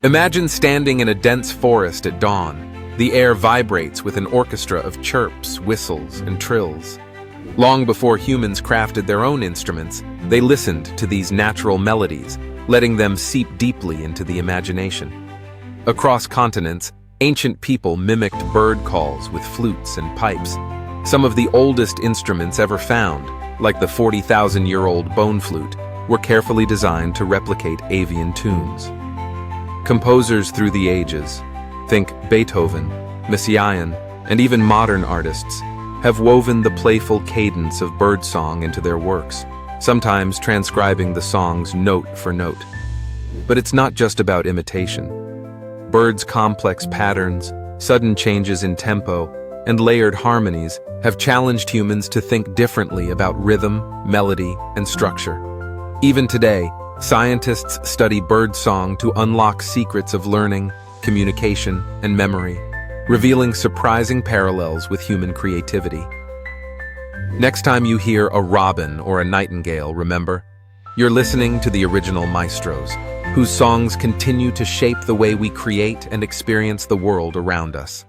Imagine standing in a dense forest at dawn. The air vibrates with an orchestra of chirps, whistles, and trills. Long before humans crafted their own instruments, they listened to these natural melodies, letting them seep deeply into the imagination. Across continents, ancient people mimicked bird calls with flutes and pipes. Some of the oldest instruments ever found, like the 40,000-year-old bone flute, were carefully designed to replicate avian tunes. Composers through the ages, think Beethoven, Messiaen, and even modern artists, have woven the playful cadence of birdsong into their works, sometimes transcribing the songs note for note. But it's not just about imitation. Birds' complex patterns, sudden changes in tempo, and layered harmonies have challenged humans to think differently about rhythm, melody, and structure. Even today, scientists study birdsong to unlock secrets of learning, communication, and memory, revealing surprising parallels with human creativity. Next time you hear a robin or a nightingale, remember, you're listening to the original maestros, whose songs continue to shape the way we create and experience the world around us.